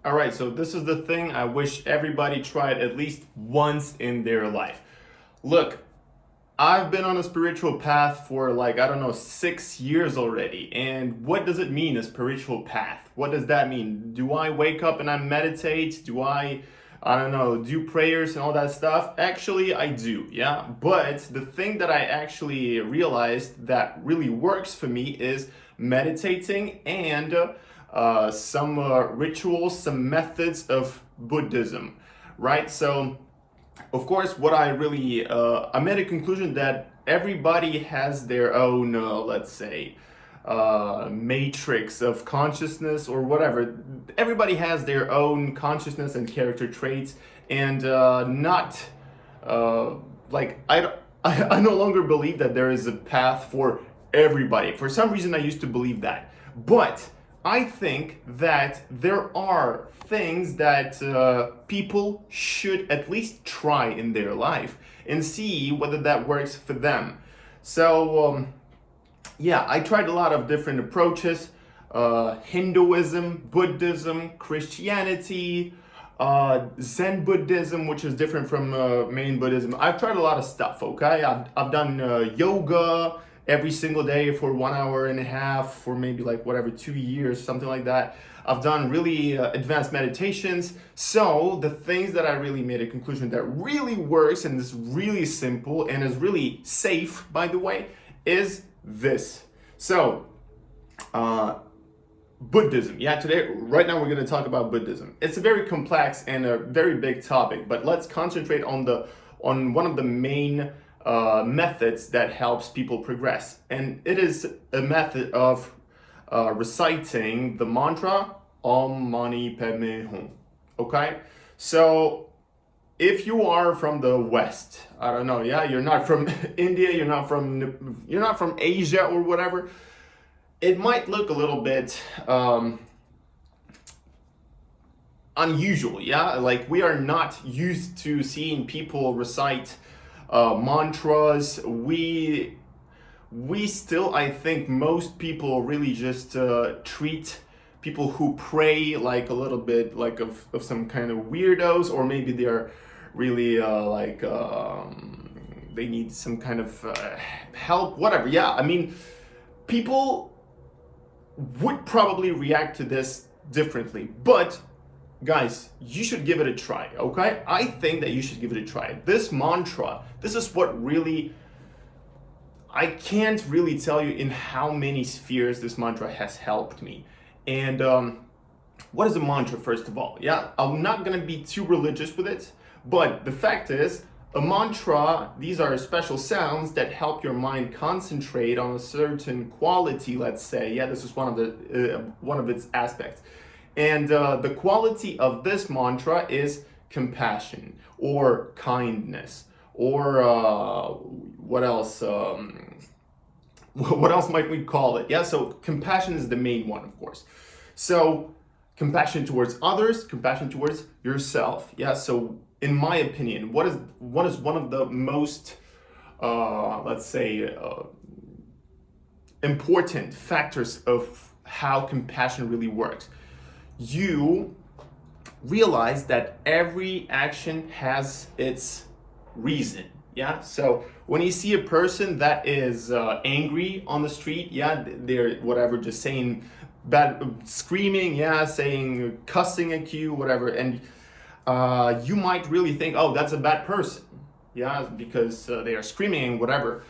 All right, so this is the thing I wish everybody tried at least once in their life. Look, I've been on a spiritual path for like, I don't know, 6 years already. And what does it mean, a spiritual path? What does that mean? Do I wake up and I meditate? I don't know, do prayers and all that stuff? Actually, I do, yeah. But the thing that I actually realized that really works for me is meditating and some rituals, some methods of Buddhism, right? So, of course, what I really I made a conclusion that everybody has their own, let's say, matrix of consciousness or whatever. Everybody has their own consciousness and character traits, and not uh, like I no longer believe that there is a path for everybody. For some reason, I used to believe that, but I think that there are things that people should at least try in their life and see whether that works for them. So, yeah, I tried a lot of different approaches: Hinduism, Buddhism, Christianity, Zen Buddhism, which is different from main Buddhism. I've tried a lot of stuff, okay? I've done yoga every single day for 1 hour and a half for maybe like whatever, 2 years, something like that. I've done really advanced meditations. So the things that I really made a conclusion that really works and is really simple and is really safe, by the way, is this. So, Buddhism. Yeah, today, right now, we're going to talk about Buddhism. It's a very complex and a very big topic, but let's concentrate on one of the main methods that helps people progress, and it is a method of reciting the mantra Om Mani Peme Hung. Okay, so if you are from the West, I don't know, yeah, you're not from India, you're not from Asia or whatever, it might look a little bit unusual, yeah? Like, we are not used to seeing people recite mantras. We still, I think, most people really just treat people who pray like a little bit like of some kind of weirdos, or maybe they're really they need some kind of help, whatever. Yeah, I mean, people would probably react to this differently, but guys, you should give it a try, okay? I think that you should give it a try. This mantra, this is what really, I can't really tell you in how many spheres this mantra has helped me. And what is a mantra, first of all? Yeah, I'm not gonna be too religious with it, but the fact is, a mantra, these are special sounds that help your mind concentrate on a certain quality, let's say. Yeah, this is one of its aspects. And the quality of this mantra is compassion or kindness, or what else? What else might we call it? Yeah, so compassion is the main one, of course. So compassion towards others, compassion towards yourself. Yeah, so in my opinion, what is one of the most, let's say, important factors of how compassion really works? You realize that every action has its reason. Yeah, so when you see a person that is angry on the street, yeah, they're whatever, just saying bad, screaming, yeah, saying, cussing at you, whatever, and you might really think, oh, that's a bad person, yeah, because they are screaming, whatever.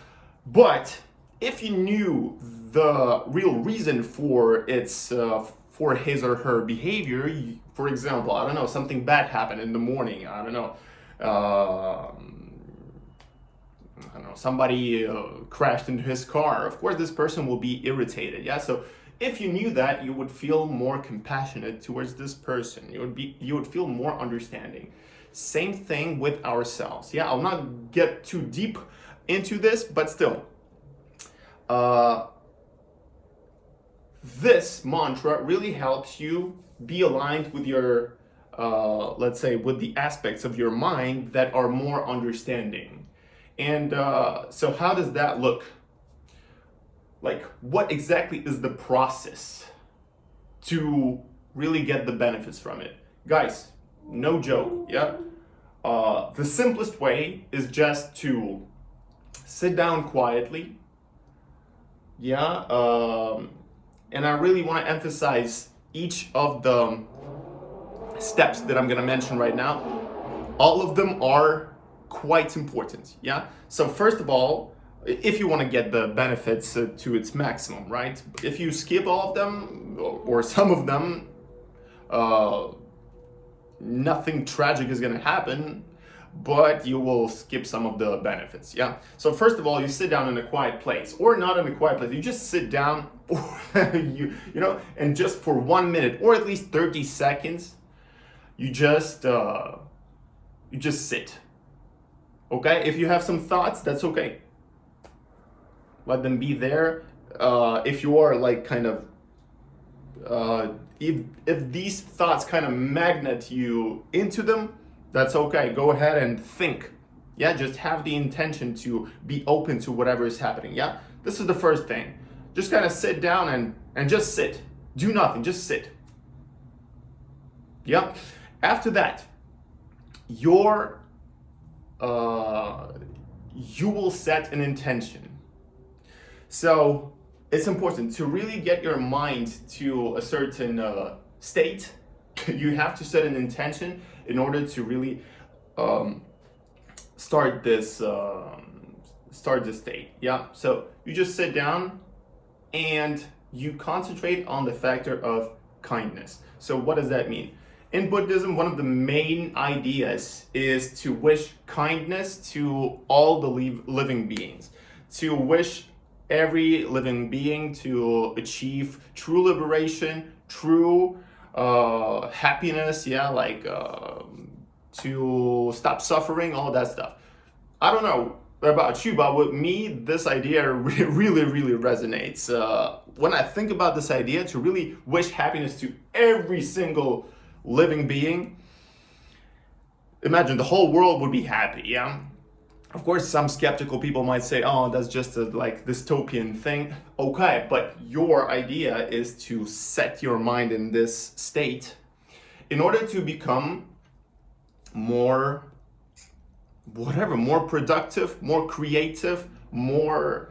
But if you knew the real reason for its for his or her behavior, for example, I don't know, something bad happened in the morning, I don't know, somebody crashed into his car. Of course, this person will be irritated. Yeah, so if you knew that, you would feel more compassionate towards this person. You would feel more understanding. Same thing with ourselves. Yeah, I'll not get too deep into this, but still, this mantra really helps you be aligned with your, let's say, with the aspects of your mind that are more understanding. And so how does that look? Like, what exactly is the process to really get the benefits from it? Guys, no joke, yeah? The simplest way is just to sit down quietly, yeah? And I really want to emphasize each of the steps that I'm gonna mention right now. All of them are quite important, yeah? So first of all, if you want to get the benefits to its maximum, right? If you skip all of them or some of them, uh, nothing tragic is going to happen, but you will skip some of the benefits, yeah? So first of all, you sit down in a quiet place, or not in a quiet place, you just sit down, you know, and just for 1 minute or at least 30 seconds, you just sit, okay? If you have some thoughts, that's okay. Let them be there. If you are like kind of, if these thoughts kind of magnet you into them, that's okay. Go ahead and think. Yeah, just have the intention to be open to whatever is happening. Yeah, this is the first thing. Just kind of sit down and just sit. Do nothing, just sit. Yeah. After that, you will set an intention. So it's important to really get your mind to a certain state. You have to set an intention in order to really start this state. Yeah. So you just sit down and you concentrate on the factor of kindness. So what does that mean? In Buddhism, one of the main ideas is to wish kindness to all the living beings, to wish every living being to achieve true liberation, true happiness, yeah, like to stop suffering, all that stuff. I don't know about you, but with me, this idea really, really resonates. When I think about this idea to really wish happiness to every single living being, imagine the whole world would be happy, yeah? Of course, some skeptical people might say, oh, that's just a like dystopian thing. Okay, but your idea is to set your mind in this state in order to become more, whatever, more productive, more creative, more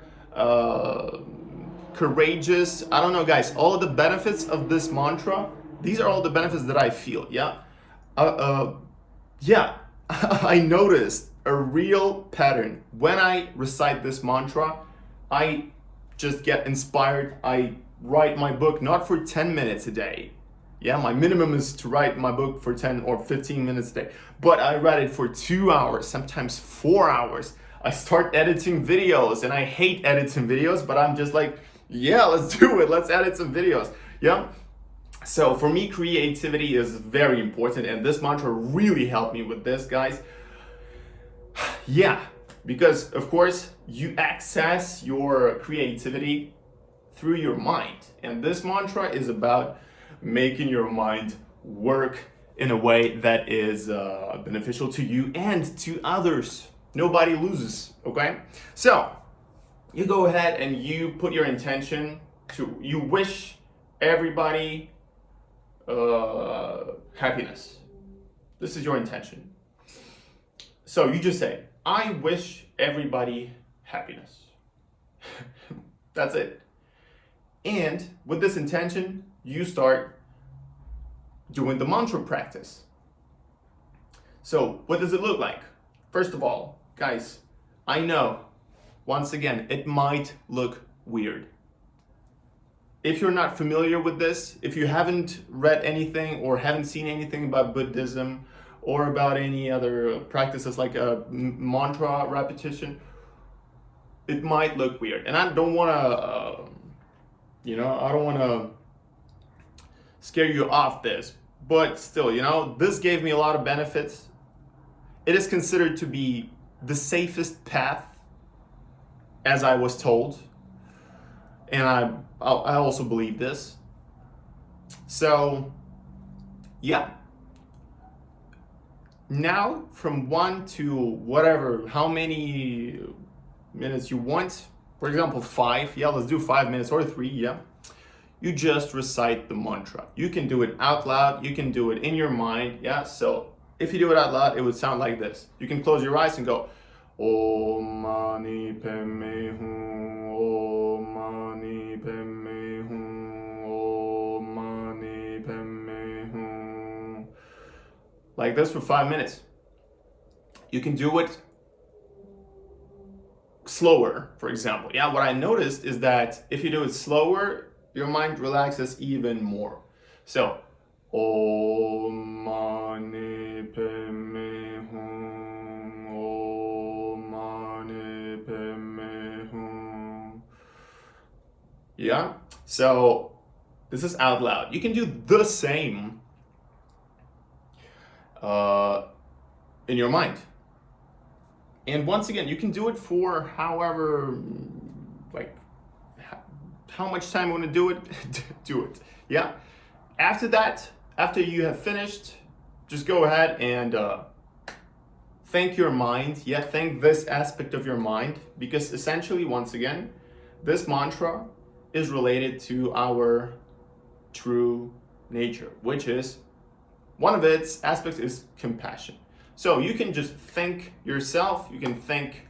courageous. I don't know, guys, all of the benefits of this mantra, these are all the benefits that I feel, yeah? Yeah, I noticed a real pattern. When I recite this mantra, I just get inspired. I write my book not for 10 minutes a day. Yeah, my minimum is to write my book for 10 or 15 minutes a day. But I write it for 2 hours, sometimes 4 hours. I start editing videos and I hate editing videos, but I'm just like, yeah, let's do it. Let's edit some videos. Yeah. So for me, creativity is very important, and this mantra really helped me with this, guys. Yeah, because of course you access your creativity through your mind, and this mantra is about making your mind work in a way that is beneficial to you and to others. Nobody loses, okay? So you go ahead and you put your intention to, you wish everybody happiness. This is your intention. So you just say, I wish everybody happiness. That's it. And with this intention, you start doing the mantra practice. So what does it look like? First of all, guys, I know, once again, it might look weird. If you're not familiar with this, if you haven't read anything or haven't seen anything about Buddhism or about any other practices like a mantra repetition, it might look weird. And I don't want to, I don't want to scare you off this, but still, this gave me a lot of benefits. It is considered to be the safest path, as I was told. And I also believe this. So, yeah. Now, from 1 to whatever, how many minutes you want, for example, 5, yeah, let's do 5 minutes or 3, yeah. you just recite the mantra. You can do it out loud, you can do it in your mind, yeah? So if you do it out loud, it would sound like this. You can close your eyes and go, Om Mani Peme Hung, Om Mani Peme Hung, Om Mani Peme Hung. Like this for 5 minutes. You can do it slower, for example. Yeah, what I noticed is that if you do it slower, your mind relaxes even more. So, Om Mani Peme Hung, Om Mani Peme Hung. Yeah, so this is out loud. You can do the same in your mind. And once again, you can do it for however, like, how much time you want to do it, do it. Yeah. After that, after you have finished, just go ahead and thank your mind. Yeah, thank this aspect of your mind, because essentially, once again, this mantra is related to our true nature, which is, one of its aspects is compassion. So you can just thank yourself, you can thank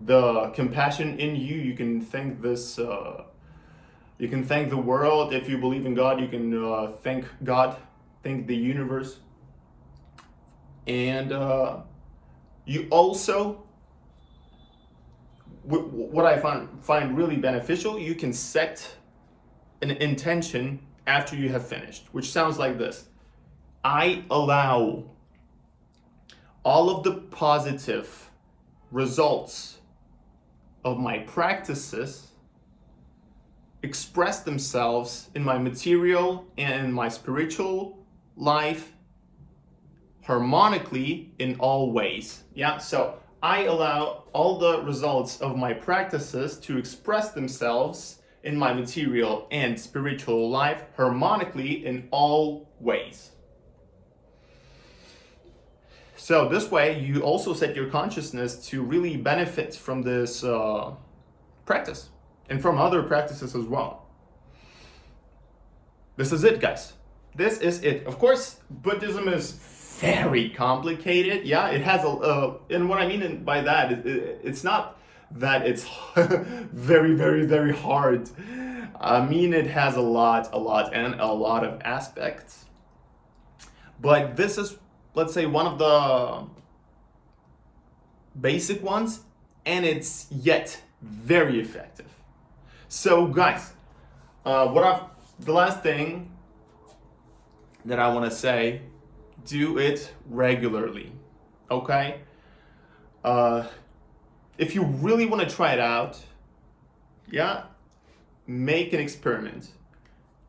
the compassion in you, you can thank this, you can thank the world. If you believe in God, you can thank God, thank the universe. And you also, what I find really beneficial, you can set an intention after you have finished, which sounds like this. I allow all of the positive results of my practices express themselves in my material and my spiritual life harmonically in all ways. Yeah, so I allow all the results of my practices to express themselves in my material and spiritual life harmonically in all ways. So this way, you also set your consciousness to really benefit from this practice and from other practices as well. This is it, guys. This is it. Of course, Buddhism is very complicated. Yeah, it has and what I mean by that, it's not that it's very, very, very hard. I mean, it has a lot of aspects. But this is, let's say, one of the basic ones, and it's yet very effective. So guys, the last thing that I want to say, do it regularly, okay? If you really want to try it out, yeah, make an experiment.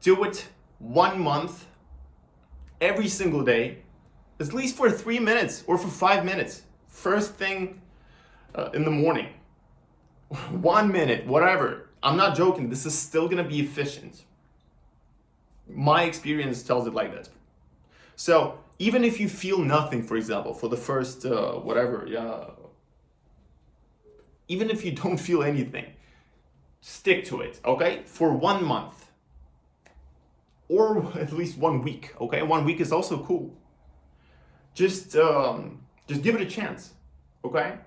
Do it 1 month, every single day, at least for 3 minutes or for 5 minutes. First thing in the morning. 1 minute, whatever. I'm not joking. This is still going to be efficient. My experience tells it like that. So even if you feel nothing, for example, for the first even if you don't feel anything, stick to it, okay? For 1 month. Or at least 1 week, okay? 1 week is also cool. Just give it a chance, okay?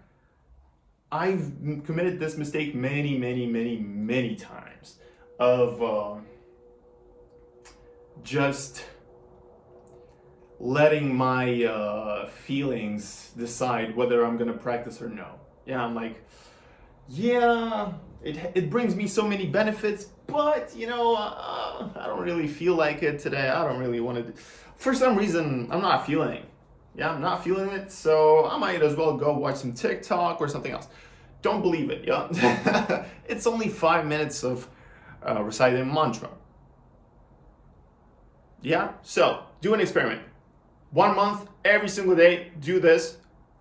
I've committed this mistake many times of just letting my feelings decide whether I'm gonna practice or no. Yeah, I'm like, yeah, it brings me so many benefits, but I don't really feel like it today. I don't really want to. For some reason, I'm not feeling it. Yeah, I'm not feeling it, so I might as well go watch some TikTok or something else. Don't believe it, yeah? It's only 5 minutes of reciting mantra. Yeah, so do an experiment. 1 month, every single day, do this.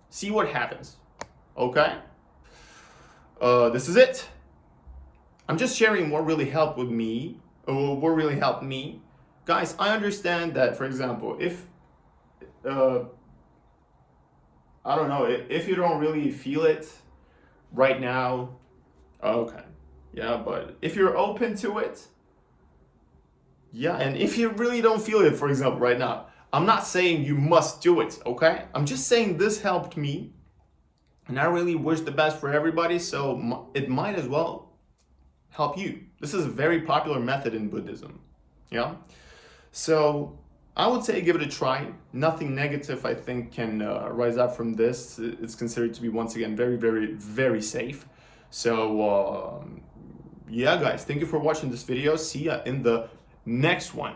See what happens, okay? This is it. I'm just sharing what really helped me. Guys, I understand that, for example, if I don't know, if you don't really feel it right now, okay, yeah, but if you're open to it, Yeah, and if you really don't feel it, for example, right now, I'm not saying you must do it, okay? I'm just saying this helped me, and I really wish the best for everybody, so it might as well help you. This is a very popular method in Buddhism, yeah? So I would say give it a try. Nothing negative, I think, can rise up from this. It's considered to be, once again, very, very, very safe. So yeah, guys, thank you for watching this video. See ya in the next one.